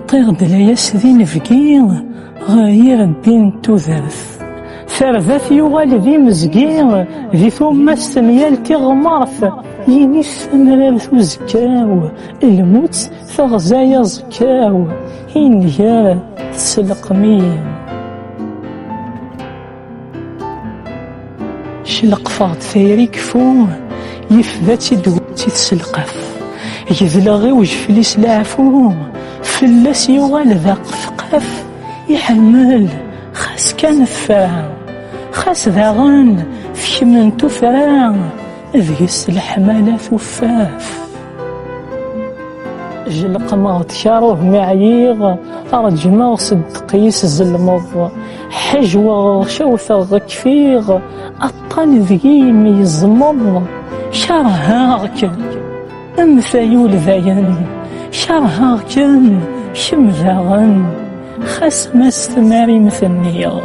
طيغ لياس ذي نفقي غير الدين تذرث ثرث يغال ذي مزقي ذي ثم السميال تغمرث يني الثمرة زكاو الموت ثغزايا زكاو إنيا تسلق مين شلق فاض ثيري كفو يفذاتي دوتي تسلقف يذلغي وجفليس العفو فلاس يغال ذاق ثقاف يحمل خاس كان ثفا خاس ذاغن في من تفرا ذيس الحمالة ثفاف جلق مغد شاروه معيغ أرجماغ صدقيس الزلمض حجوة شوثغ كفيغ أطال ذيم يزمض شرهاغك أمثايول ذاين شرهاغك شمذاغن خاس ما استماري مثنيغ